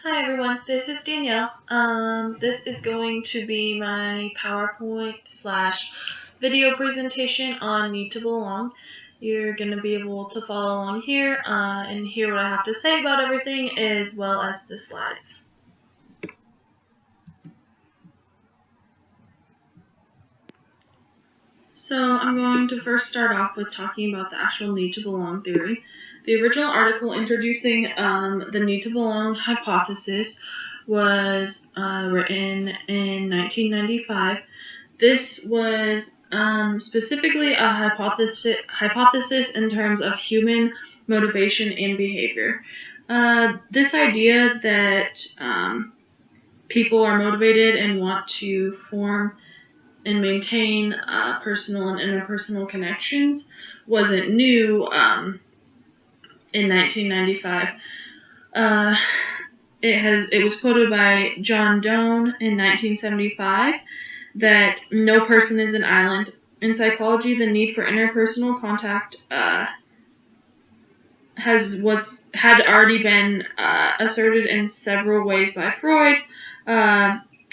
Hi everyone, this is Danielle. This is going to be my PowerPoint slash video presentation on Need to Belong. You're going to be able to follow along here and hear what I have to say about everything as well as the slides. So I'm going to first start off with talking about the actual Need to Belong theory. The original article introducing the Need to Belong hypothesis was written in 1995. This was specifically a hypothesis in terms of human motivation and behavior. This idea that people are motivated and want to form and maintain personal and interpersonal connections wasn't new in 1995. It was quoted by John Doan in 1975 that no person is an island. In psychology, the need for interpersonal contact had already been asserted in several ways by Freud.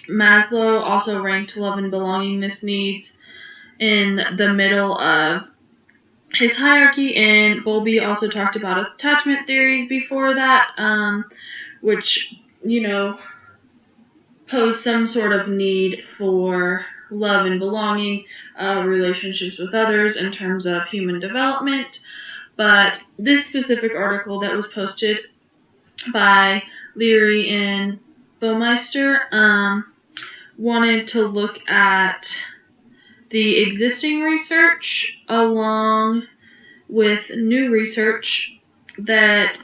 Maslow also ranked love and belongingness needs in the middle of his hierarchy, and Bowlby also talked about attachment theories before that, which, pose some sort of need for love and belonging, relationships with others in terms of human development. But this specific article that was posted by Leary and Baumeister wanted to look at the existing research along with new research that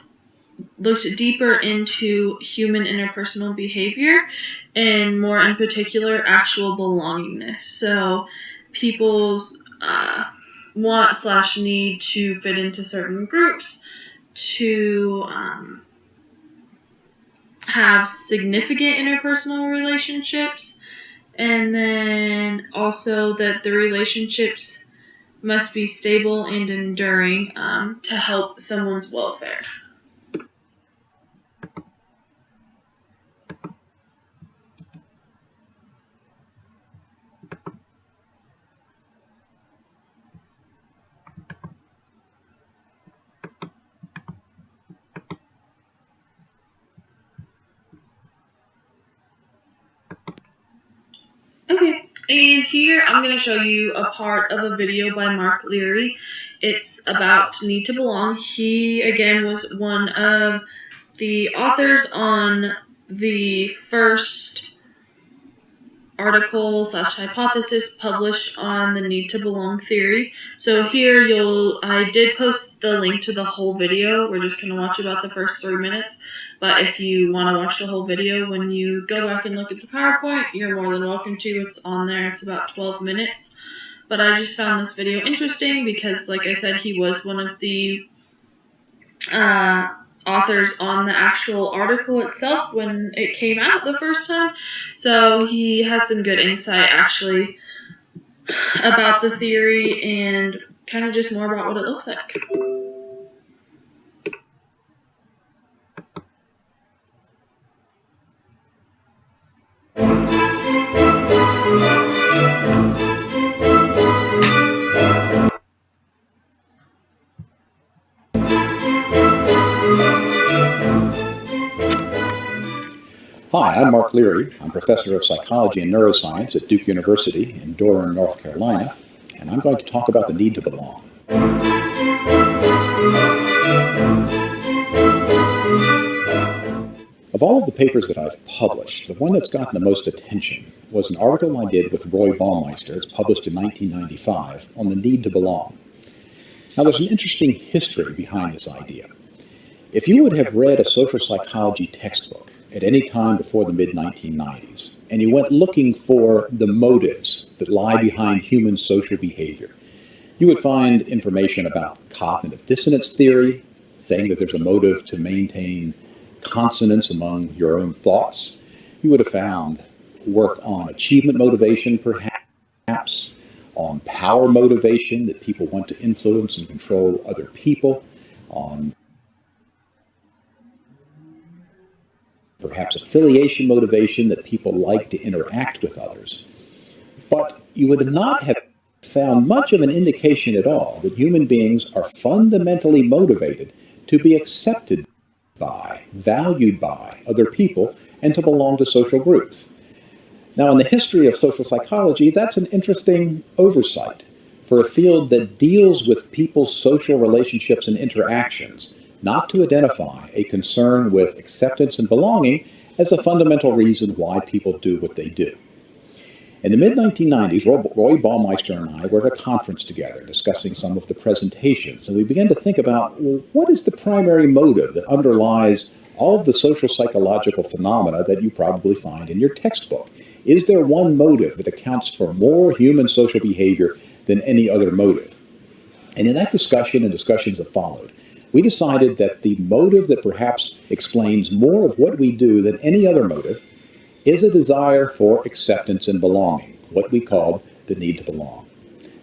looked deeper into human interpersonal behavior and more in particular actual belongingness. So people's want/need to fit into certain groups, to have significant interpersonal relationships, and then also that the relationships must be stable and enduring to help someone's welfare. Okay, and here I'm going to show you a part of a video by Mark Leary. It's about Need to Belong. He, again, was one of the authors on the first article/hypothesis published on the Need to Belong theory. So here I did post the link to the whole video. We're just going to watch about the first 3 minutes. But if you want to watch the whole video, when you go back and look at the PowerPoint, you're more than welcome to. It's on there. It's about 12 minutes. But I just found this video interesting because, like I said, he was one of the authors on the actual article itself when it came out the first time. So he has some good insight, actually, about the theory and kind of just more about what it looks like. Hi, I'm Mark Leary. I'm professor of psychology and neuroscience at Duke University in Durham, North Carolina, and I'm going to talk about the need to belong. Of all of the papers that I've published, the one that's gotten the most attention was an article I did with Roy Baumeister. It's published in 1995 on the need to belong. Now, there's an interesting history behind this idea. If you would have read a social psychology textbook at any time before the mid-1990s, and you went looking for the motives that lie behind human social behavior, you would find information about cognitive dissonance theory, saying that there's a motive to maintain consonance among your own thoughts. You would have found work on achievement motivation, perhaps, on power motivation, that people want to influence and control other people, on perhaps affiliation motivation, that people like to interact with others. But you would not have found much of an indication at all that human beings are fundamentally motivated to be accepted by, valued by other people, and to belong to social groups. Now, in the history of social psychology, that's an interesting oversight for a field that deals with people's social relationships and interactions, not to identify a concern with acceptance and belonging as a fundamental reason why people do what they do. In the mid-1990s, Roy Baumeister and I were at a conference together discussing some of the presentations, and we began to think about, well, what is the primary motive that underlies all of the social psychological phenomena that you probably find in your textbook? Is there one motive that accounts for more human social behavior than any other motive? And in that discussion and discussions that followed, we decided that the motive that perhaps explains more of what we do than any other motive is a desire for acceptance and belonging, what we call the need to belong.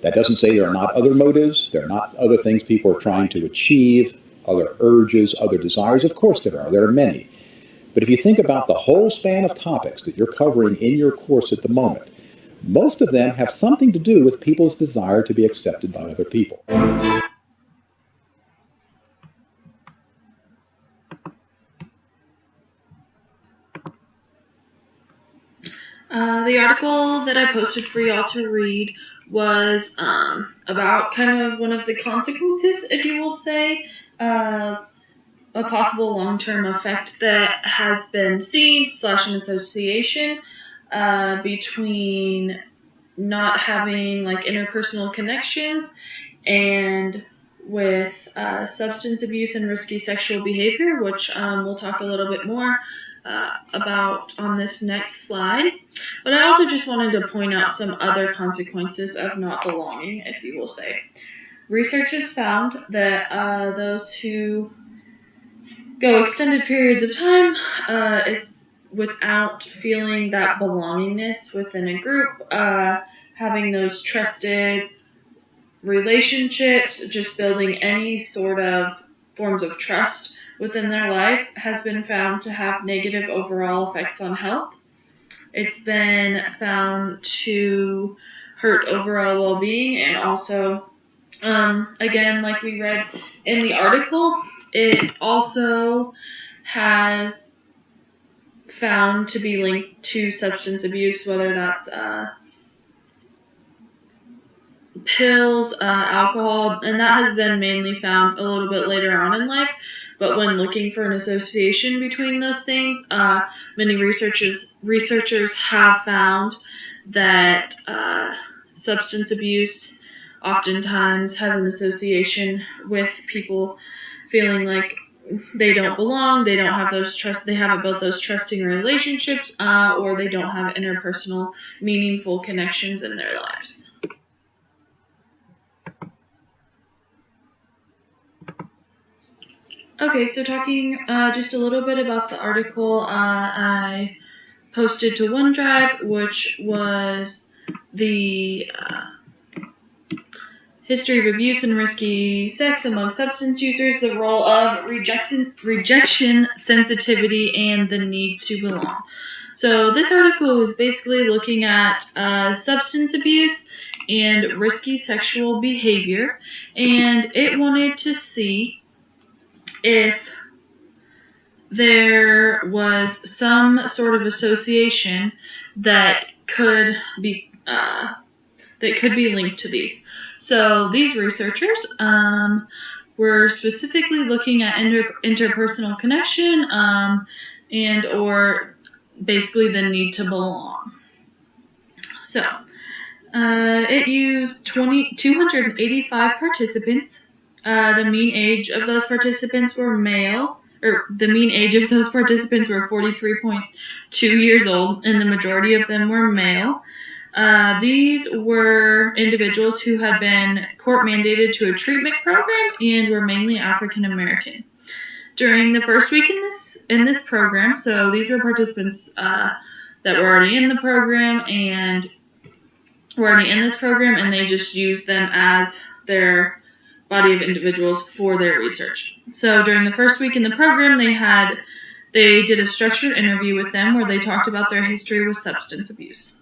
That doesn't say there are not other motives, there are not other things people are trying to achieve, other urges, other desires. Of course there are many. But if you think about the whole span of topics that you're covering in your course at the moment, most of them have something to do with people's desire to be accepted by other people. The article that I posted for y'all to read was about kind of one of the consequences, if you will say, of a possible long-term effect that has been seen / an association between not having like interpersonal connections and with substance abuse and risky sexual behavior, which we'll talk a little bit more about on this next slide. But I also just wanted to point out some other consequences of not belonging, if you will say. Research has found that those who go extended periods of time is without feeling that belongingness within a group, having those trusted relationships, just building any sort of forms of trust within their life has been found to have negative overall effects on health. It's been found to hurt overall well-being, and also, again, like we read in the article, it also has found to be linked to substance abuse, whether that's pills, alcohol, and that has been mainly found a little bit later on in life. But when looking for an association between those things, many researchers have found that substance abuse oftentimes has an association with people feeling like they don't belong, they don't have they haven't built those trusting relationships, or they don't have interpersonal, meaningful connections in their lives. Okay, so talking just a little bit about the article I posted to OneDrive, which was the history of abuse and risky sex among substance users, the role of rejection sensitivity, and the need to belong. So this article was basically looking at substance abuse and risky sexual behavior, and it wanted to see if there was some sort of association that could be linked to these. So these researchers were specifically looking at interpersonal connection and or basically the need to belong. So it used 285 participants. The mean age of those participants were male, or the mean age of those participants were 43.2 years old, and the majority of them were male. These were individuals who had been court mandated to a treatment program and were mainly African American. During the first week in this program, so these were participants that were already in the program and they just used them as their body of individuals for their research. So during the first week in the program, they had They did a structured interview with them where they talked about their history with substance abuse.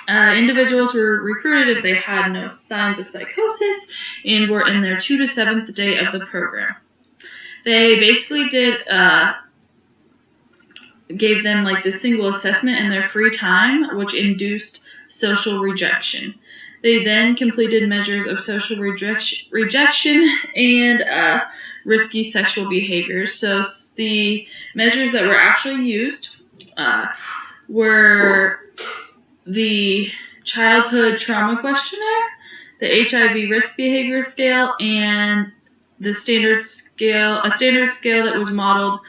Individuals were recruited if they had no signs of psychosis and were in their 2 to 7th day of the program. They basically gave them like this single assessment in their free time, which induced social rejection. They then completed measures of social rejection and risky sexual behaviors. So the measures that were actually used were the childhood trauma questionnaire, the HIV risk behavior scale, and a standard scale that was modeled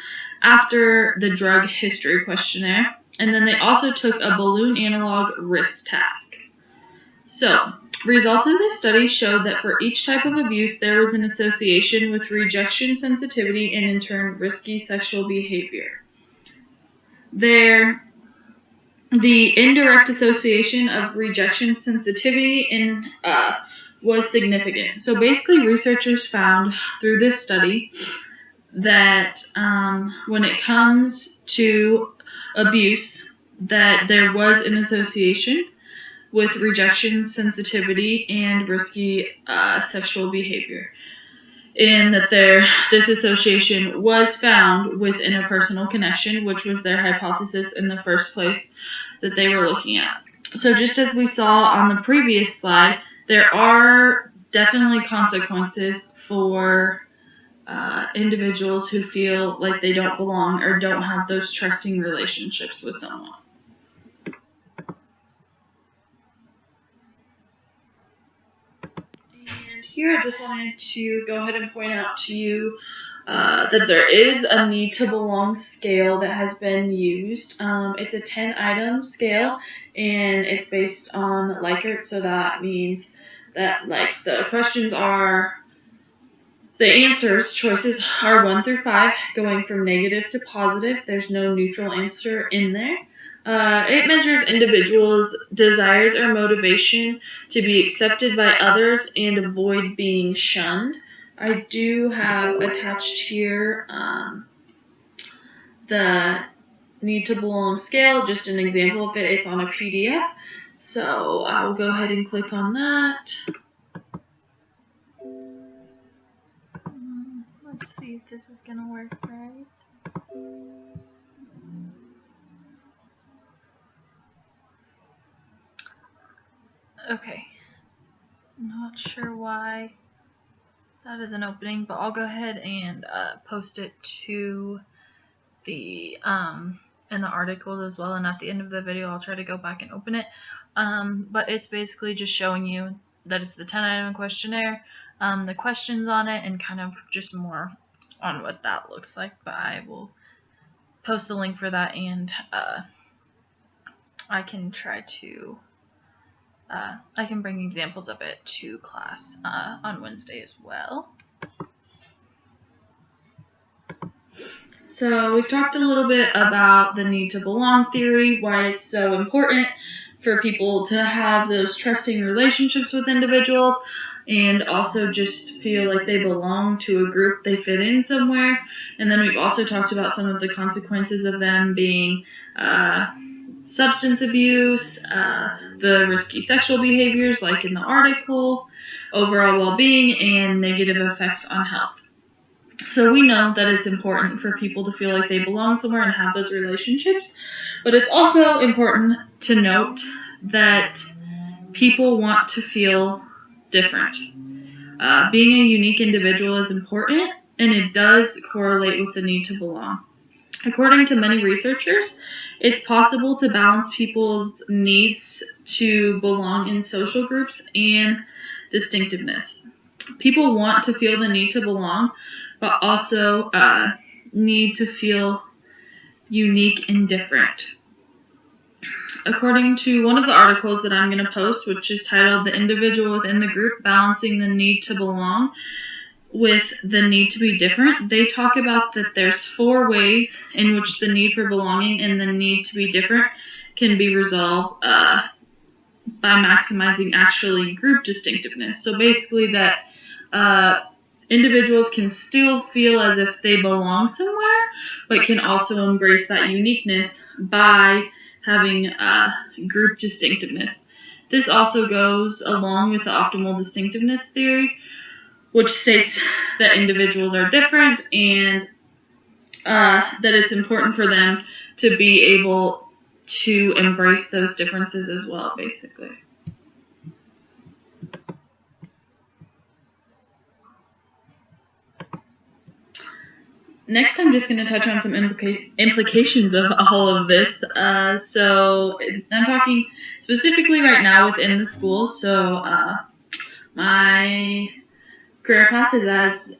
after the drug history questionnaire. And then they also took a balloon analog risk task. So, results of this study showed that for each type of abuse, there was an association with rejection sensitivity and, in turn, risky sexual behavior. The indirect association of rejection sensitivity was significant. So basically, researchers found through this study that when it comes to abuse, that there was an association with rejection sensitivity and risky sexual behavior, and that this association was found with interpersonal connection, which was their hypothesis in the first place that they were looking at. So just as we saw on the previous slide, there are definitely consequences for individuals who feel like they don't belong or don't have those trusting relationships with someone. And here I just wanted to go ahead and point out to you that there is a need to belong scale that has been used. It's a 10-item scale, and it's based on Likert, so that means that the questions are, the answers, choices are 1 through 5, going from negative to positive. There's no neutral answer in there. It measures individuals' desires or motivation to be accepted by others and avoid being shunned. I do have attached here the need to belong scale, just an example of it. It's on a PDF. So I will go ahead and click on that. Let's see if this is going to work right. Okay. Not sure why that isn't opening, but I'll go ahead and post it to the in the articles as well, and at the end of the video I'll try to go back and open it. But it's basically just showing you that it's the 10-item questionnaire, the questions on it, and kind of just more on what that looks like. But I will post the link for that, and I can try to I can bring examples of it to class on Wednesday as well. So we've talked a little bit about the need to belong theory, why it's so important for people to have those trusting relationships with individuals, and also just feel like they belong to a group, they fit in somewhere. And then we've also talked about some of the consequences of them being substance abuse, the risky sexual behaviors like in the article, overall well-being, and negative effects on health. So we know that it's important for people to feel like they belong somewhere and have those relationships, but it's also important to note that people want to feel different. Being a unique individual is important, and it does correlate with the need to belong. According to many researchers, it's possible to balance people's needs to belong in social groups and distinctiveness. People want to feel the need to belong, but also need to feel unique and different. According to one of the articles that I'm going to post, which is titled "The Individual Within the Group, Balancing the Need to Belong with the Need to Be Different," they talk about that there's 4 ways in which the need for belonging and the need to be different can be resolved by maximizing actually group distinctiveness. So basically that individuals can still feel as if they belong somewhere, but can also embrace that uniqueness by having group distinctiveness. This also goes along with the optimal distinctiveness theory, which states that individuals are different and that it's important for them to be able to embrace those differences as well, basically. Next, I'm just going to touch on some implications of all of this. So I'm talking specifically right now within the school. So my career path is as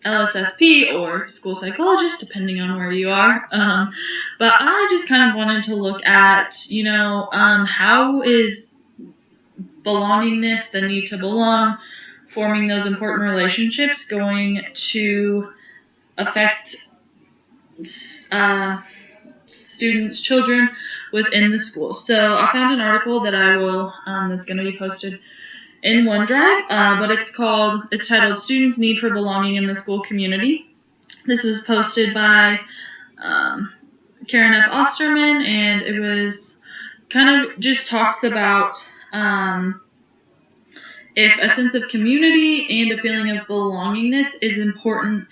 LSSP or school psychologist, depending on where you are. But I just kind of wanted to look at, how is belongingness, the need to belong, forming those important relationships going to affect students, children within the school. So I found an article that I will, that's going to be posted in OneDrive, but it's titled Students' Need for Belonging in the School Community. This was posted by Karen F. Osterman, and it was kind of just talks about if a sense of community and a feeling of belongingness is important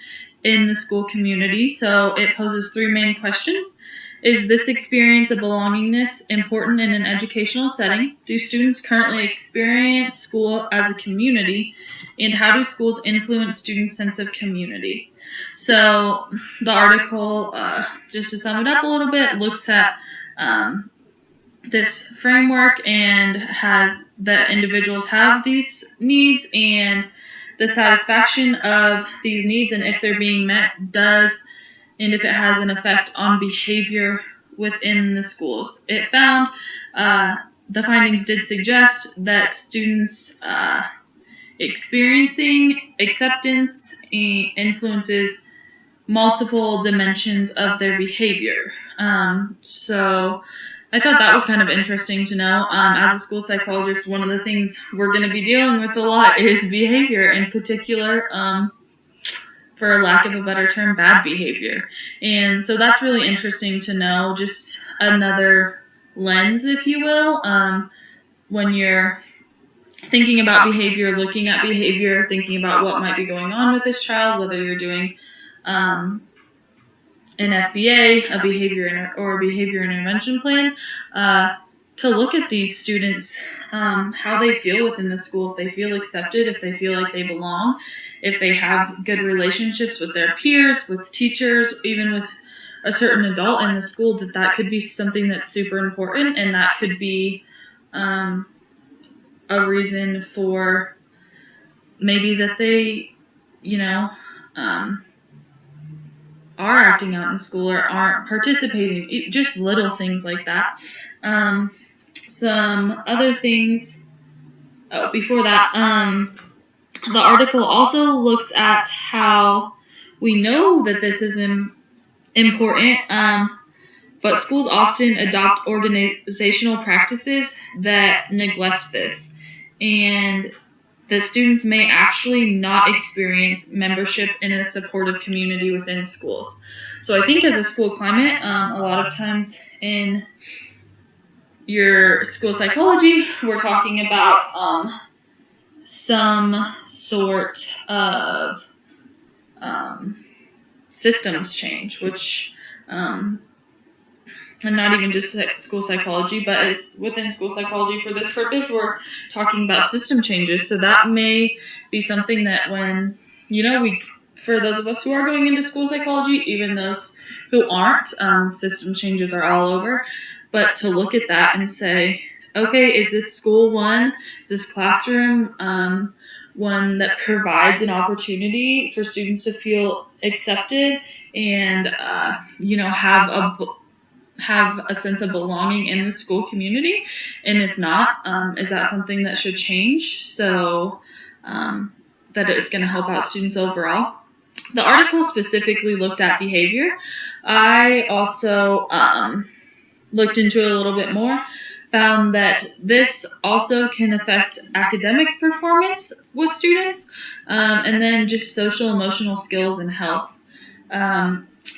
in the school community. So it poses 3 main questions. Is this experience of belongingness important in an educational setting? Do students currently experience school as a community? And how do schools influence students' sense of community? So the article, just to sum it up a little bit, looks at this framework and has that individuals have these needs and the satisfaction of these needs, and if they're being met, and if it has an effect on behavior within the schools. It found the findings did suggest that students experiencing acceptance influences multiple dimensions of their behavior. So I thought that was kind of interesting to know. As a school psychologist, one of the things we're going to be dealing with a lot is behavior, in particular, for lack of a better term, bad behavior. And so that's really interesting to know, just another lens, if you will, when you're thinking about behavior, looking at behavior, thinking about what might be going on with this child, whether you're doing an FBA, a behavior or a behavior intervention plan, to look at these students, how they feel within the school, if they feel accepted, if they feel like they belong, if they have good relationships with their peers, with teachers, even with a certain adult in the school, that could be something that's super important, and that could be a reason for maybe that they, are acting out in school or aren't participating, just little things like that. Some other things, before that, the article also looks at how we know that this is important, but schools often adopt organizational practices that neglect this, and the students may actually not experience membership in a supportive community within schools. So I think as a school climate, a lot of times in your school psychology, we're talking about some sort of systems change, which and not even just school psychology, but as within school psychology for this purpose, we're talking about system changes. So that may be something that when, for those of us who are going into school psychology, even those who aren't, system changes are all over. But to look at that and say, okay, is this school one? Is this classroom one that provides an opportunity for students to feel accepted and, have a sense of belonging in the school community? And if not, is that something that should change so that it's going to help out students overall? The article specifically looked at behavior. I also looked into it a little bit more, found that this also can affect academic performance with students. and then just social emotional skills and health.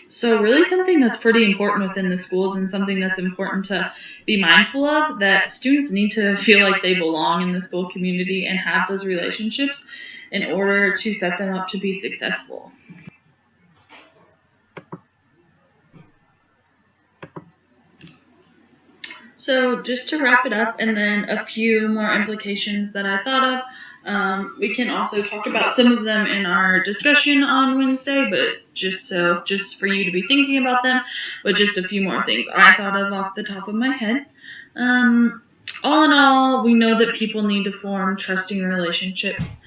So really something that's pretty important within the schools and something that's important to be mindful of, that students need to feel like they belong in the school community and have those relationships in order to set them up to be successful. So just to wrap it up, and then a few more implications that I thought of. We can also talk about some of them in our discussion on Wednesday, but just for you to be thinking about them, but just a few more things I thought of off the top of my head. All in all, we know that people need to form trusting relationships.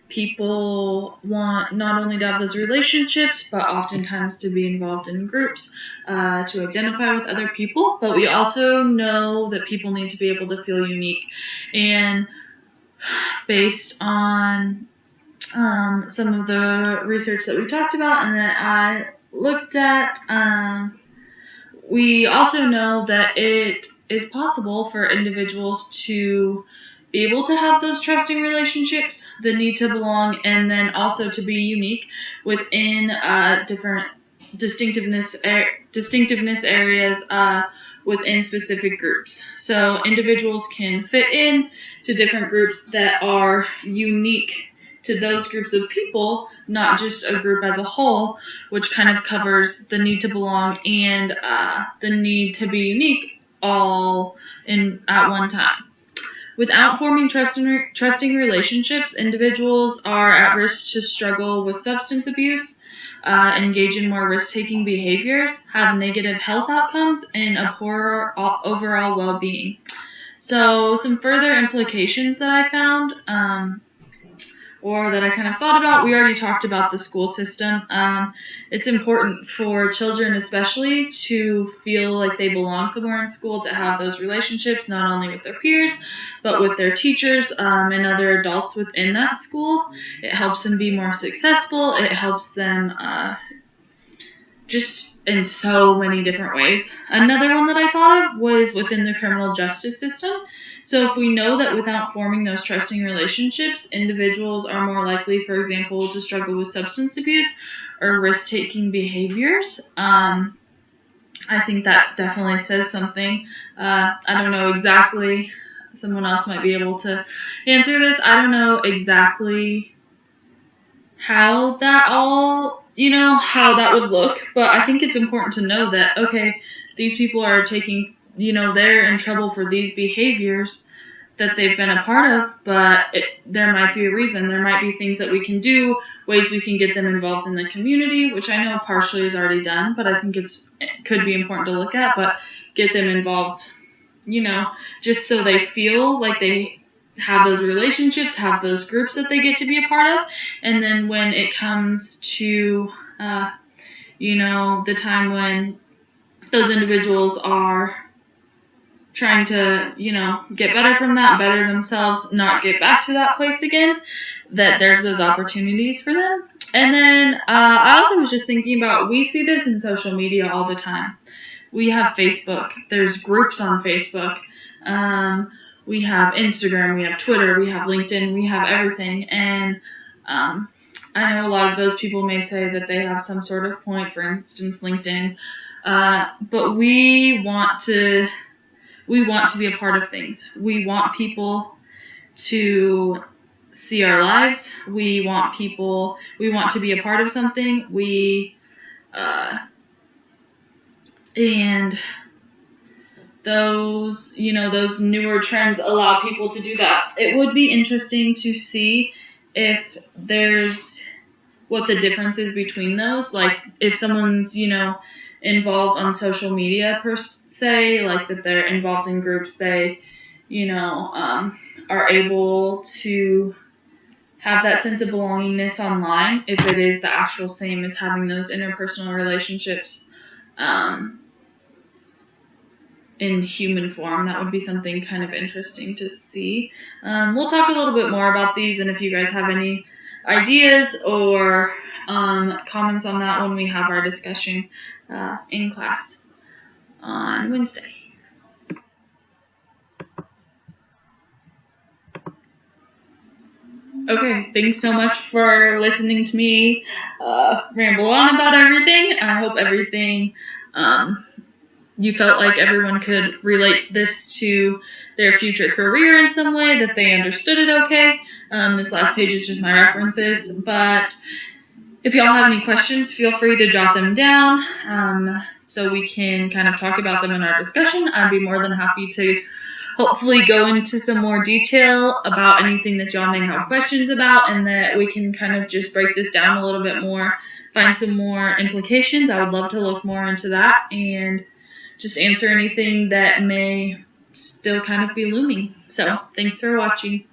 People want not only to have those relationships, but oftentimes to be involved in groups, to identify with other people. But we also know that people need to be able to feel unique. And based on some of the research that we talked about and that I looked at, we also know that it is possible for individuals to be able to have those trusting relationships, the need to belong, and then also to be unique within different distinctiveness areas within specific groups. So individuals can fit in to different groups that are unique to those groups of people, not just a group as a whole, which kind of covers the need to belong and the need to be unique all in at one time. Without forming trusting relationships, individuals are at risk to struggle with substance abuse, engage in more risk-taking behaviors, have negative health outcomes, and a poor overall well-being. So some further implications that I found, or that I kind of thought about, we already talked about the school system. It's important for children especially to feel like they belong somewhere in school, to have those relationships not only with their peers, but with their teachers and other adults within that school. It helps them be more successful. It helps them just in so many different ways. Another one that I thought of was within the criminal justice system. So if we know that without forming those trusting relationships, individuals are more likely, for example, to struggle with substance abuse or risk-taking behaviors, I think that definitely says something. I don't know exactly. Someone else might be able to answer this. I don't know exactly how that how that would look, but I think it's important to know that, okay, these people are taking, they're in trouble for these behaviors that they've been a part of, but there might be a reason. There might be things that we can do, ways we can get them involved in the community, which I know partially is already done, but I think it could be important to look at, but get them involved, just so they feel like they have those relationships, have those groups that they get to be a part of. And then when it comes to, the time when those individuals are trying to, get better from that, better themselves, not get back to that place again, that there's those opportunities for them. And then I also was just thinking about, we see this in social media all the time. We have Facebook. There's groups on Facebook. We have Instagram. We have Twitter. We have LinkedIn. We have everything. And I know a lot of those people may say that they have some sort of point, for instance, LinkedIn. But we want to be a part of things. We want people to see our lives. We want to be a part of something. And those newer trends allow people to do that. It would be interesting to see if there's what the difference is between those. Like if someone's, involved on social media per se, like that they're involved in groups, they, are able to have that sense of belongingness online, if it is the actual same as having those interpersonal relationships in human form. That would be something kind of interesting to see. We'll talk a little bit more about these, and if you guys have any ideas or comments on that when we have our discussion in class on Wednesday. Okay, thanks so much for listening to me ramble on about everything. I hope everything, you felt like everyone could relate this to their future career in some way, that they understood it okay. This last page is just my references, but if y'all have any questions, feel free to jot them down so we can kind of talk about them in our discussion. I'd be more than happy to hopefully go into some more detail about anything that y'all may have questions about, and that we can kind of just break this down a little bit more, find some more implications. I would love to look more into that and just answer anything that may still kind of be looming. So thanks for watching.